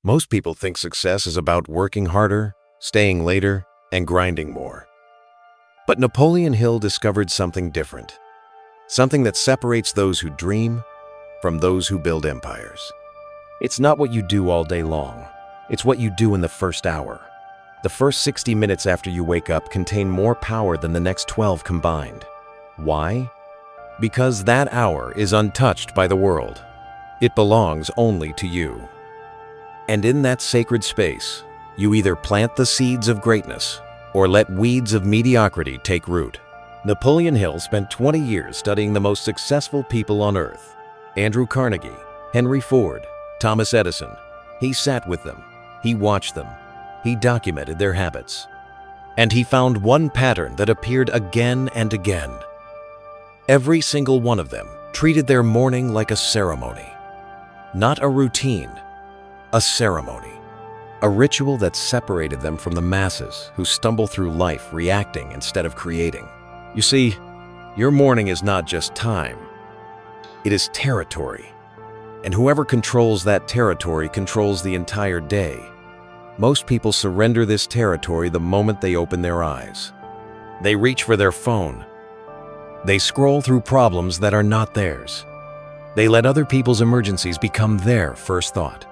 Most people think success is about working harder, staying later, and grinding more. But Napoleon Hill discovered something different. Something that separates those who dream from those who build empires. It's not what you do all day long. It's what you do in the first hour. The first 60 minutes after you wake up contain more power than the next 12 combined. Why? Because that hour is untouched by the world. It belongs only to you. And in that sacred space, you either plant the seeds of greatness or let weeds of mediocrity take root. Napoleon Hill spent 20 years studying the most successful people on earth. Andrew Carnegie, Henry Ford, Thomas Edison. He sat with them. He watched them. He documented their habits. And he found one pattern that appeared again and again. Every single one of them treated their morning like a ceremony. Not a routine, a ceremony. A ritual that separated them from the masses who stumble through life reacting instead of creating. You see, your morning is not just time. It is territory. And whoever controls that territory controls the entire day. Most people surrender this territory the moment they open their eyes. They reach for their phone. They scroll through problems that are not theirs. They let other people's emergencies become their first thought.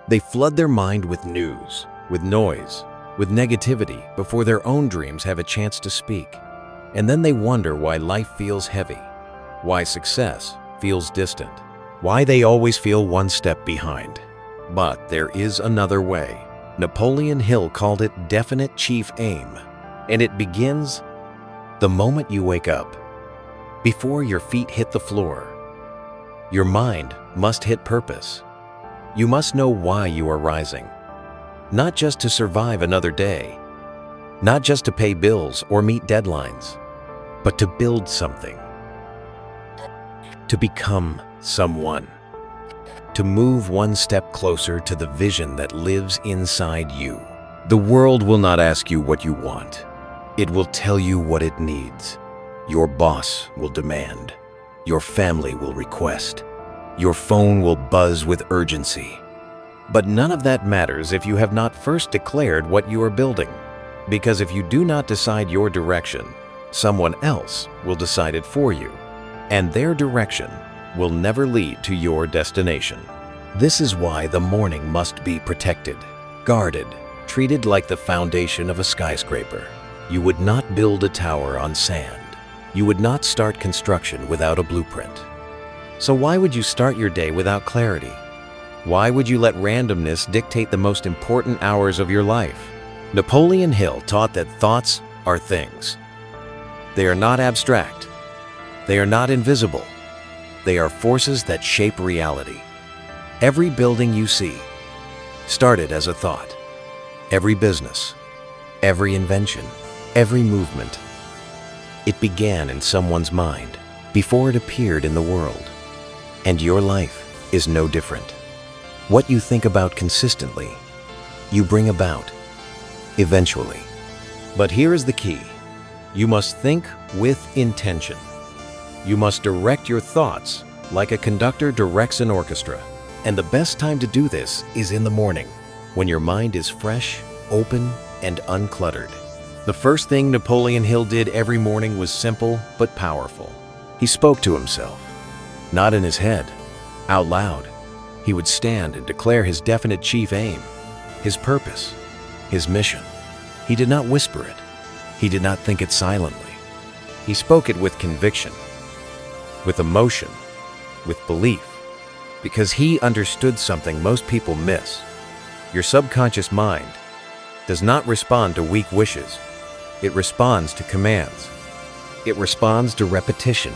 They flood their mind with news, with noise, with negativity before their own dreams have a chance to speak. And then they wonder why life feels heavy, why success feels distant, why they always feel one step behind. But there is another way. Napoleon Hill called it definite chief aim, and it begins the moment you wake up. Before your feet hit the floor, your mind must hit purpose. You must know why you are rising, not just to survive another day, not just to pay bills or meet deadlines, but to build something, to become someone, to move one step closer to the vision that lives inside you. The world will not ask you what you want. It will tell you what it needs. Your boss will demand. Your family will request. Your phone will buzz with urgency. But none of that matters if you have not first declared what you are building. Because if you do not decide your direction, someone else will decide it for you. And their direction will never lead to your destination. This is why the morning must be protected, guarded, treated like the foundation of a skyscraper. You would not build a tower on sand. You would not start construction without a blueprint. So why would you start your day without clarity? Why would you let randomness dictate the most important hours of your life? Napoleon Hill taught that thoughts are things. They are not abstract. They are not invisible. They are forces that shape reality. Every building you see started as a thought. Every business, every invention, every movement. It began in someone's mind before it appeared in the world. And your life is no different. What you think about consistently, you bring about eventually. But here is the key. You must think with intention. You must direct your thoughts like a conductor directs an orchestra. And the best time to do this is in the morning, when your mind is fresh, open, and uncluttered. The first thing Napoleon Hill did every morning was simple but powerful. He spoke to himself, not in his head, out loud. He would stand and declare his definite chief aim, his purpose, his mission. He did not whisper it. He did not think it silently. He spoke it with conviction, with emotion, with belief, because he understood something most people miss. Your subconscious mind does not respond to weak wishes. It responds to commands. It responds to repetition.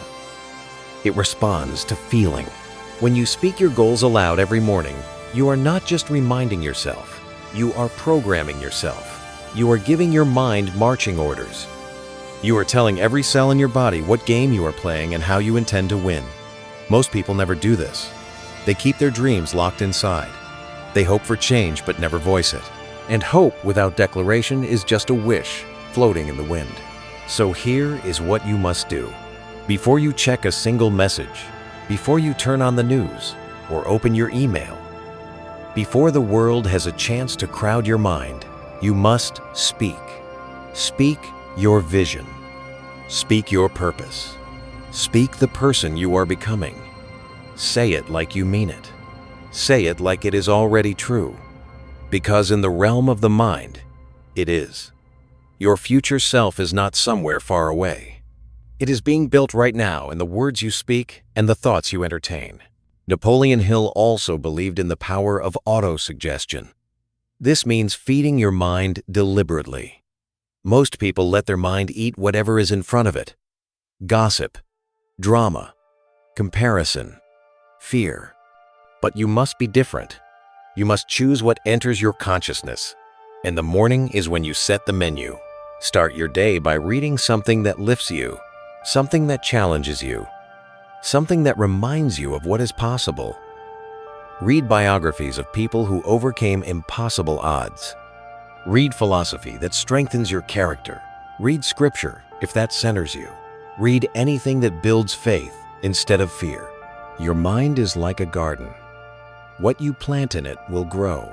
It responds to feeling. When you speak your goals aloud every morning, you are not just reminding yourself. You are programming yourself. You are giving your mind marching orders. You are telling every cell in your body what game you are playing and how you intend to win. Most people never do this. They keep their dreams locked inside. They hope for change but never voice it. And hope without declaration is just a wish floating in the wind. So here is what you must do. Before you check a single message, before you turn on the news or open your email, Before the world has a chance to crowd your mind, you must speak. Speak your vision. Speak your purpose. Speak the person you are becoming. Say it like you mean it. Say it like it is already true. Because in the realm of the mind, it is. Your future self is not somewhere far away. It is being built right now in the words you speak and the thoughts you entertain. Napoleon Hill also believed in the power of autosuggestion. This means feeding your mind deliberately. Most people let their mind eat whatever is in front of it. Gossip, drama, comparison, fear. But you must be different. You must choose what enters your consciousness. And the morning is when you set the menu. Start your day by reading something that lifts you, something that challenges you, something that reminds you of what is possible. Read biographies of people who overcame impossible odds. Read philosophy that strengthens your character. Read scripture if that centers you. Read anything that builds faith instead of fear. Your mind is like a garden. What you plant in it will grow.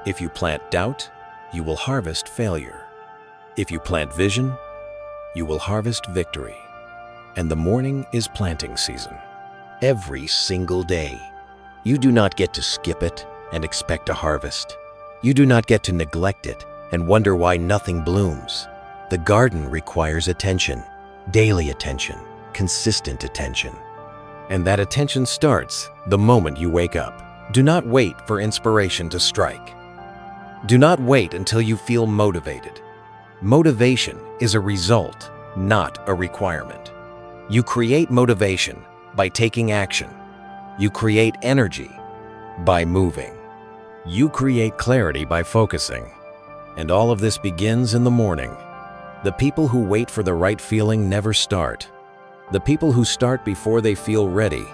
If you plant doubt, you will harvest failure. If you plant vision, you will harvest victory. And the morning is planting season. Every single day. You do not get to skip it and expect a harvest. You do not get to neglect it and wonder why nothing blooms. The garden requires attention, daily attention, consistent attention. And that attention starts the moment you wake up. Do not wait for inspiration to strike. Do not wait until you feel motivated. Motivation is a result, not a requirement. You create motivation by taking action. You create energy by moving. You create clarity by focusing. And all of this begins in the morning. The people who wait for the right feeling never start. The people who start before they feel ready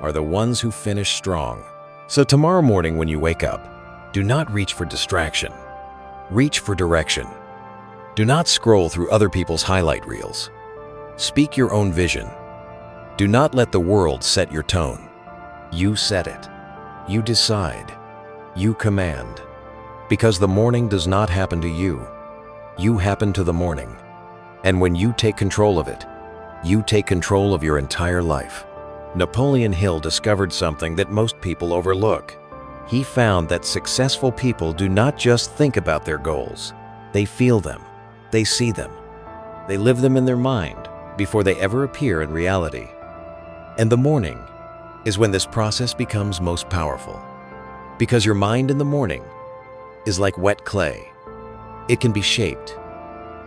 are the ones who finish strong. So tomorrow morning when you wake up, do not reach for distraction. Reach for direction. Do not scroll through other people's highlight reels. Speak your own vision. Do not let the world set your tone. You set it. You decide. You command. Because the morning does not happen to you. You happen to the morning. And when you take control of it, you take control of your entire life. Napoleon Hill discovered something that most people overlook. He found that successful people do not just think about their goals. They feel them. They see them. They live them in their mind before they ever appear in reality. And the morning is when this process becomes most powerful. Because your mind in the morning is like wet clay. It can be shaped.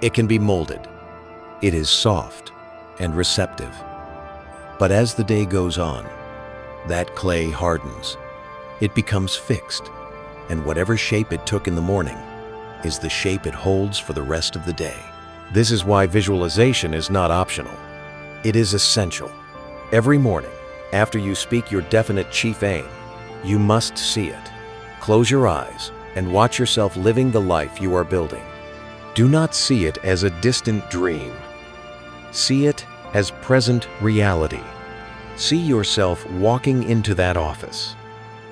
It can be molded. It is soft and receptive. But as the day goes on, that clay hardens. It becomes fixed, and whatever shape it took in the morning is the shape it holds for the rest of the day. This is why visualization is not optional. It is essential. Every morning, after you speak your definite chief aim, you must see it. Close your eyes and watch yourself living the life you are building. Do not see it as a distant dream. See it as present reality. See yourself walking into that office,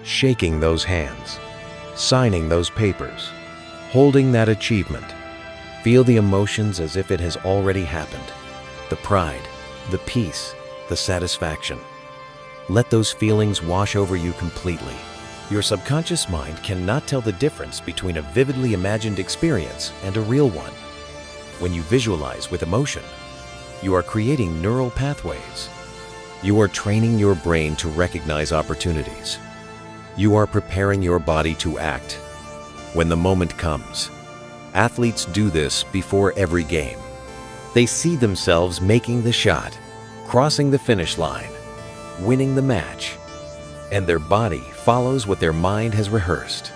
shaking those hands, signing those papers, holding that achievement. Feel the emotions as if it has already happened. The pride, the peace, the satisfaction. Let those feelings wash over you completely. Your subconscious mind cannot tell the difference between a vividly imagined experience and a real one. When you visualize with emotion, you are creating neural pathways. You are training your brain to recognize opportunities. You are preparing your body to act when the moment comes. Athletes do this before every game. They see themselves making the shot, crossing the finish line, winning the match, and their body follows what their mind has rehearsed.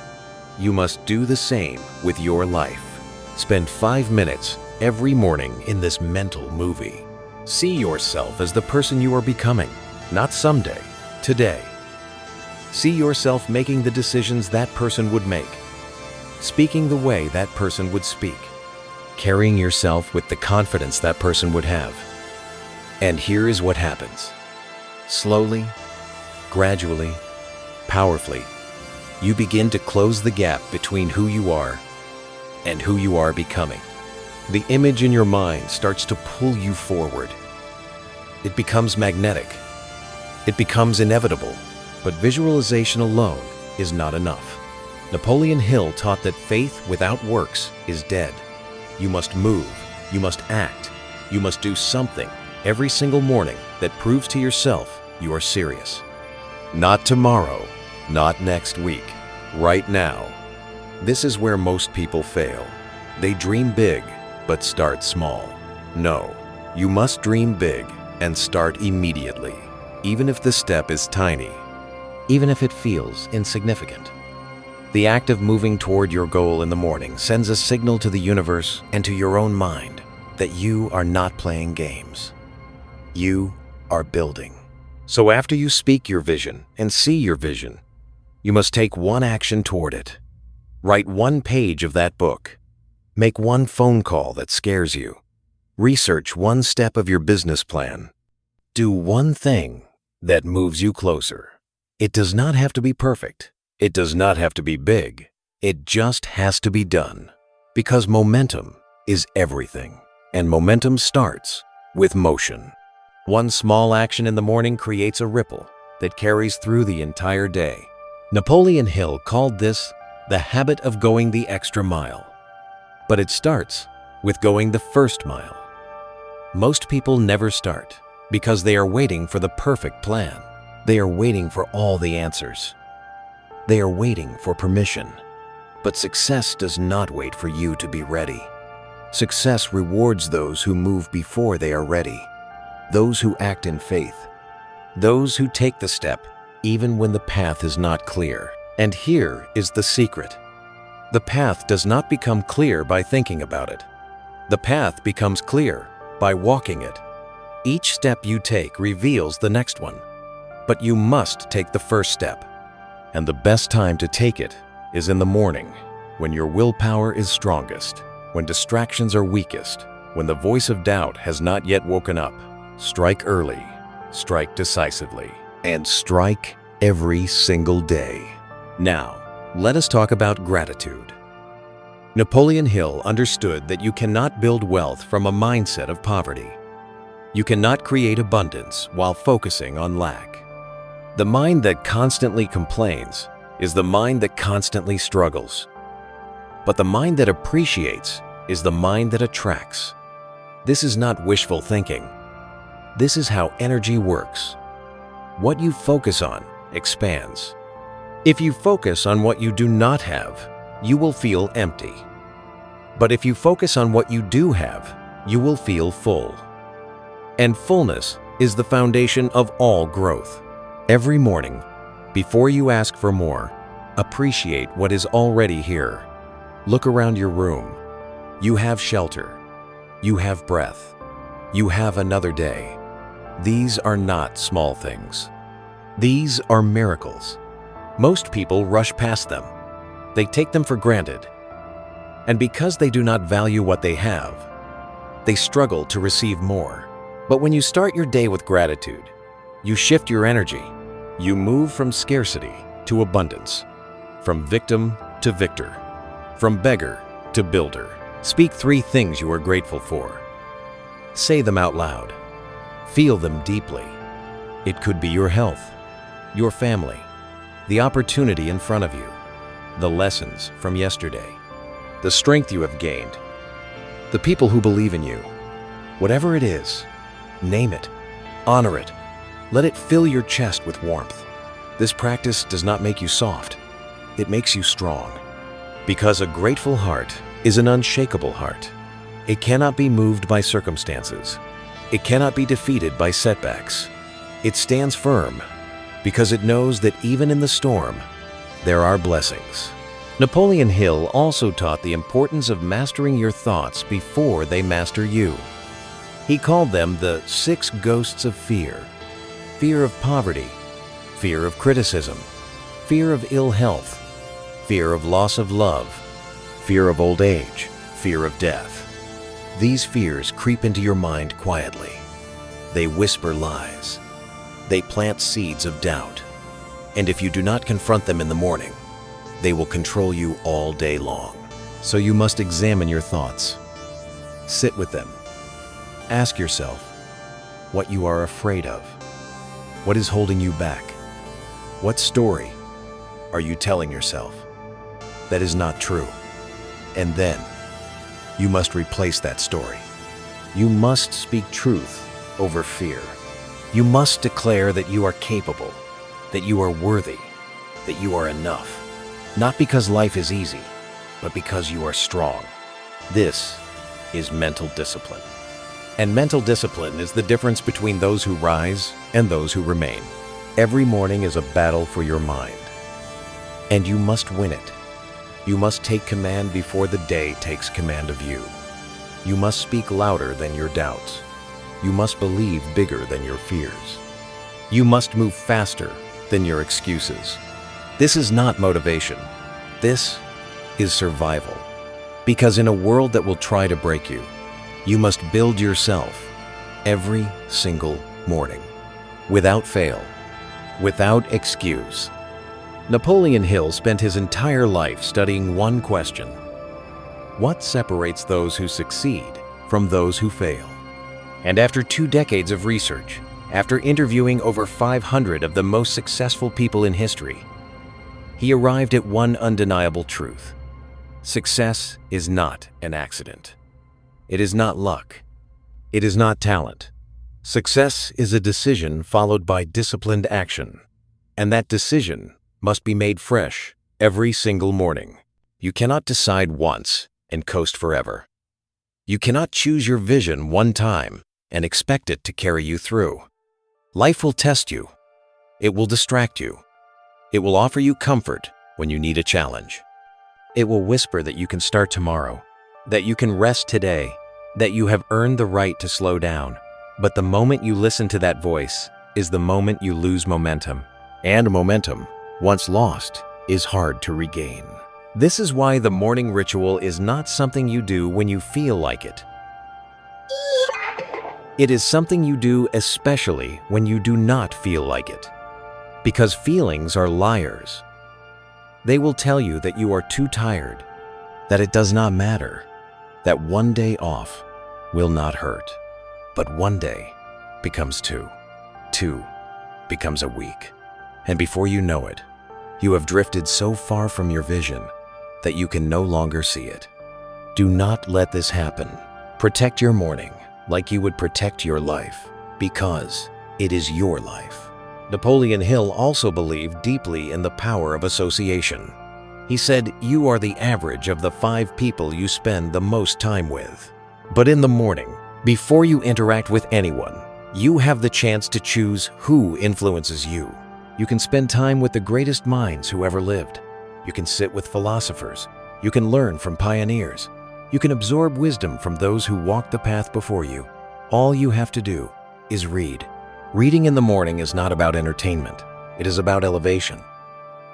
You must do the same with your life. Spend 5 minutes every morning in this mental movie. See yourself as the person you are becoming, not someday, today. See yourself making the decisions that person would make, speaking the way that person would speak, carrying yourself with the confidence that person would have. And here is what happens. Slowly, gradually, powerfully, you begin to close the gap between who you are and who you are becoming. The image in your mind starts to pull you forward. It becomes magnetic. It becomes inevitable. But visualization alone is not enough. Napoleon Hill taught that faith without works is dead. You must move. You must act. You must do something every single morning that proves to yourself you are serious. Not tomorrow, not next week, right now. This is where most people fail. They dream big, but start small. No, you must dream big and start immediately, even if the step is tiny, even if it feels insignificant. The act of moving toward your goal in the morning sends a signal to the universe and to your own mind that you are not playing games. You are building. So after you speak your vision and see your vision, you must take one action toward it. Write one page of that book. Make one phone call that scares you. Research one step of your business plan. Do one thing that moves you closer. It does not have to be perfect. It does not have to be big. It just has to be done. Because momentum is everything. And momentum starts with motion. One small action in the morning creates a ripple that carries through the entire day. Napoleon Hill called this the habit of going the extra mile. But it starts with going the first mile. Most people never start because they are waiting for the perfect plan. They are waiting for all the answers. They are waiting for permission. But success does not wait for you to be ready. Success rewards those who move before they are ready, those who act in faith, those who take the step even when the path is not clear. And here is the secret. The path does not become clear by thinking about it. The path becomes clear by walking it. Each step you take reveals the next one, but you must take the first step. And the best time to take it is in the morning, when your willpower is strongest, when distractions are weakest, when the voice of doubt has not yet woken up. Strike early, strike decisively, and strike every single day. Now, let us talk about gratitude. Napoleon Hill understood that you cannot build wealth from a mindset of poverty. You cannot create abundance while focusing on lack. The mind that constantly complains is the mind that constantly struggles. But the mind that appreciates is the mind that attracts. This is not wishful thinking. This is how energy works. What you focus on expands. If you focus on what you do not have, you will feel empty. But if you focus on what you do have, you will feel full. And fullness is the foundation of all growth. Every morning, before you ask for more, appreciate what is already here. Look around your room. You have shelter. You have breath. You have another day. These are not small things. These are miracles. Most people rush past them. They take them for granted. And because they do not value what they have, they struggle to receive more. But when you start your day with gratitude, you shift your energy. You move from scarcity to abundance, from victim to victor, from beggar to builder. Speak 3 things you are grateful for. Say them out loud. Feel them deeply. It could be your health, your family, the opportunity in front of you, the lessons from yesterday, the strength you have gained, the people who believe in you. Whatever it is, name it, honor it, let it fill your chest with warmth. This practice does not make you soft, it makes you strong. Because a grateful heart is an unshakable heart. It cannot be moved by circumstances. It cannot be defeated by setbacks. It stands firm because it knows that even in the storm, there are blessings. Napoleon Hill also taught the importance of mastering your thoughts before they master you. He called them the 6 ghosts of fear. Fear of poverty, fear of criticism, fear of ill health, fear of loss of love, fear of old age, fear of death. These fears creep into your mind quietly. They whisper lies. They plant seeds of doubt. And if you do not confront them in the morning, they will control you all day long. So you must examine your thoughts. Sit with them. Ask yourself what you are afraid of. What is holding you back? What story are you telling yourself that is not true? And then you must replace that story. You must speak truth over fear. You must declare that you are capable, that you are worthy, that you are enough. Not because life is easy, but because you are strong. This is mental discipline. And mental discipline is the difference between those who rise and those who remain. Every morning is a battle for your mind, and you must win it. You must take command before the day takes command of you. You must speak louder than your doubts. You must believe bigger than your fears. You must move faster than your excuses. This is not motivation. This is survival. Because in a world that will try to break you, you must build yourself every single morning, without fail, without excuse. Napoleon Hill spent his entire life studying one question: what separates those who succeed from those who fail? And after 2 decades of research, after interviewing over 500 of the most successful people in history, he arrived at one undeniable truth. Success is not an accident. It is not luck. It is not talent. Success is a decision followed by disciplined action. And that decision must be made fresh every single morning. You cannot decide once and coast forever. You cannot choose your vision one time and expect it to carry you through. Life will test you. It will distract you. It will offer you comfort when you need a challenge. It will whisper that you can start tomorrow, that you can rest today, that you have earned the right to slow down. But the moment you listen to that voice is the moment you lose momentum. And momentum, once lost, is hard to regain. This is why the morning ritual is not something you do when you feel like it. It is something you do especially when you do not feel like it. Because feelings are liars. They will tell you that you are too tired, that it does not matter, that one day off will not hurt. But one day becomes 2. 2 becomes a week. And before you know it, you have drifted so far from your vision that you can no longer see it. Do not let this happen. Protect your morning like you would protect your life, because it is your life. Napoleon Hill also believed deeply in the power of association. He said, "You are the average of the 5 people you spend the most time with." But in the morning, before you interact with anyone, you have the chance to choose who influences you. You can spend time with the greatest minds who ever lived. You can sit with philosophers. You can learn from pioneers. You can absorb wisdom from those who walked the path before you. All you have to do is read. Reading in the morning is not about entertainment. It is about elevation.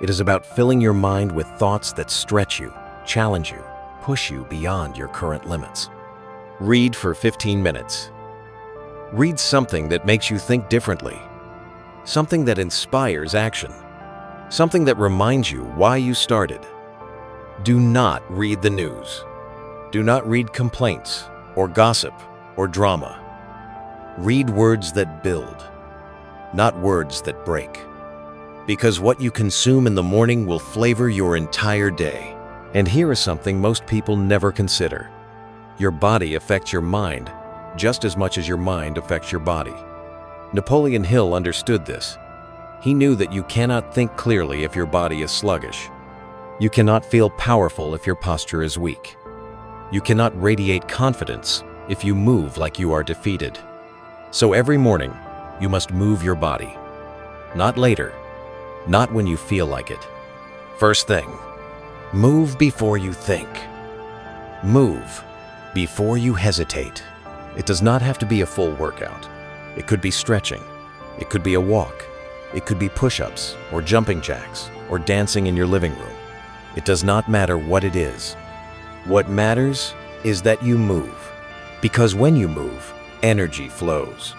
It is about filling your mind with thoughts that stretch you, challenge you, push you beyond your current limits. Read for 15 minutes. Read something that makes you think differently. Something that inspires action. Something that reminds you why you started. Do not read the news. Do not read complaints or gossip or drama. Read words that build, not words that break. Because what you consume in the morning will flavor your entire day. And here is something most people never consider. Your body affects your mind just as much as your mind affects your body. Napoleon Hill understood this. He knew that you cannot think clearly if your body is sluggish. You cannot feel powerful if your posture is weak. You cannot radiate confidence if you move like you are defeated. So every morning, you must move your body. Not later, not when you feel like it. First thing, move before you think. Move before you hesitate. It does not have to be a full workout. It could be stretching. It could be a walk. It could be push-ups or jumping jacks or dancing in your living room. It does not matter what it is. What matters is that you move. Because when you move, energy flows.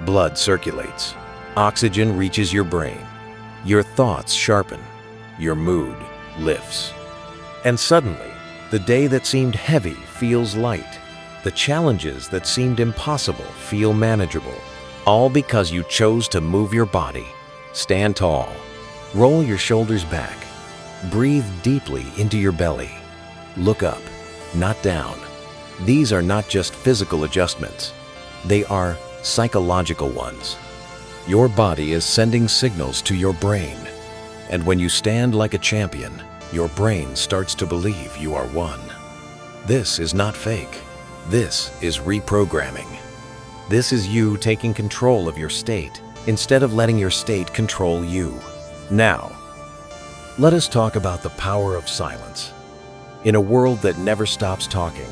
Blood circulates. Oxygen reaches your brain. Your thoughts sharpen. Your mood lifts. And suddenly, the day that seemed heavy feels light. The challenges that seemed impossible feel manageable. All because you chose to move your body. Stand tall. Roll your shoulders back. Breathe deeply into your belly. Look up, not down. These are not just physical adjustments. They are psychological ones. Your body is sending signals to your brain. And when you stand like a champion, your brain starts to believe you are one. This is not fake. This is reprogramming. This is you taking control of your state instead of letting your state control you. Now, let us talk about the power of silence. In a world that never stops talking,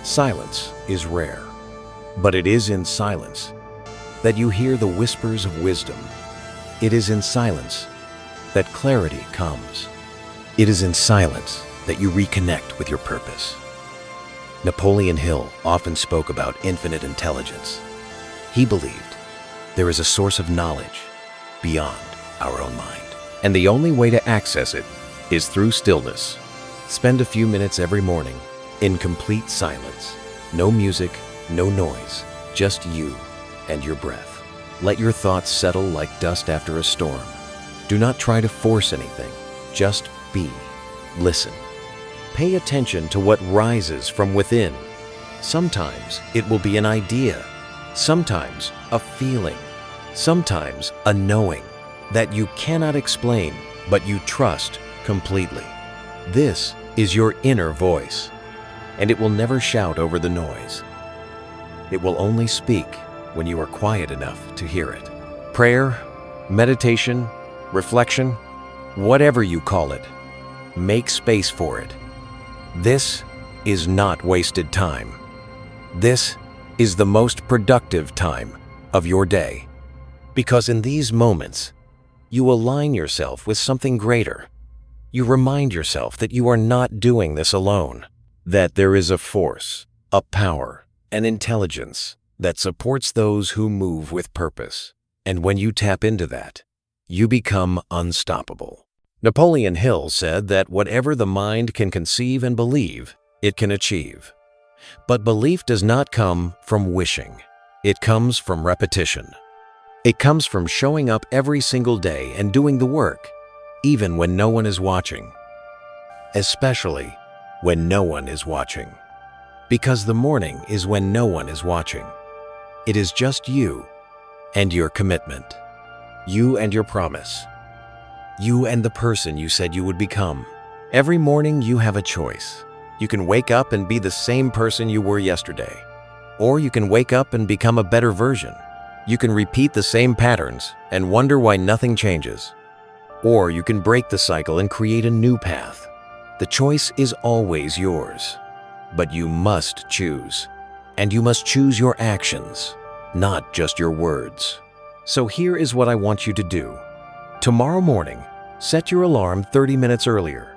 silence is rare. But it is in silence that you hear the whispers of wisdom. It is in silence that clarity comes. It is in silence that you reconnect with your purpose. Napoleon Hill often spoke about infinite intelligence. He believed there is a source of knowledge beyond our own mind, and the only way to access it is through stillness. Spend a few minutes every morning in complete silence. No music, no noise, just you and your breath. Let your thoughts settle like dust after a storm. Do not try to force anything, just be. Listen. Pay attention to what rises from within. Sometimes it will be an idea, sometimes a feeling, sometimes a knowing that you cannot explain, but you trust completely. This is your inner voice, and it will never shout over the noise. It will only speak when you are quiet enough to hear it. Prayer, meditation, reflection, whatever you call it, make space for it. This is not wasted time. This is the most productive time of your day. Because in these moments, you align yourself with something greater. You remind yourself that you are not doing this alone, that there is a force, a power, an intelligence that supports those who move with purpose. And when you tap into that, you become unstoppable. Napoleon Hill said that whatever the mind can conceive and believe, it can achieve. But belief does not come from wishing. It comes from repetition. It comes from showing up every single day and doing the work, even when no one is watching. Especially when no one is watching. Because the morning is when no one is watching. It is just you and your commitment. You and your promise. You and the person you said you would become. Every morning you have a choice. You can wake up and be the same person you were yesterday. Or you can wake up and become a better version. You can repeat the same patterns and wonder why nothing changes. Or you can break the cycle and create a new path. The choice is always yours. But you must choose. And you must choose your actions, not just your words. So here is what I want you to do. Tomorrow morning, set your alarm 30 minutes earlier.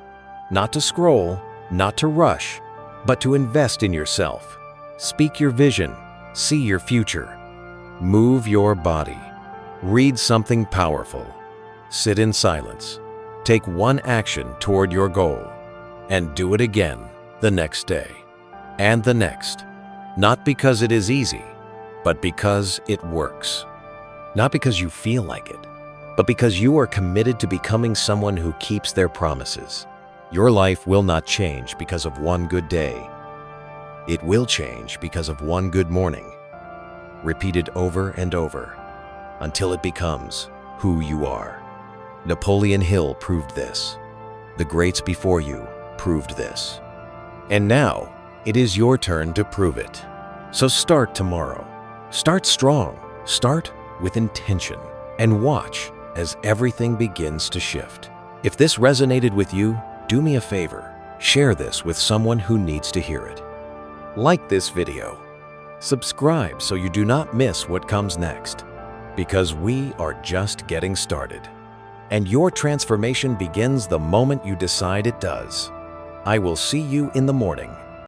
Not to scroll, not to rush, but to invest in yourself. Speak your vision, see your future. Move your body. Read something powerful. Sit in silence. Take one action toward your goal. And do it again the next day. And the next. Not because it is easy, but because it works. Not because you feel like it, but because you are committed to becoming someone who keeps their promises. Your life will not change because of one good day. It will change because of one good morning, repeated over and over, until it becomes who you are. Napoleon Hill proved this. The greats before you proved this. And now, it is your turn to prove it. So start tomorrow. Start strong. Start with intention. And watch as everything begins to shift. If this resonated with you, do me a favor. Share this with someone who needs to hear it. Like this video. Subscribe so you do not miss what comes next. Because we are just getting started. And your transformation begins the moment you decide it does. I will see you in the morning.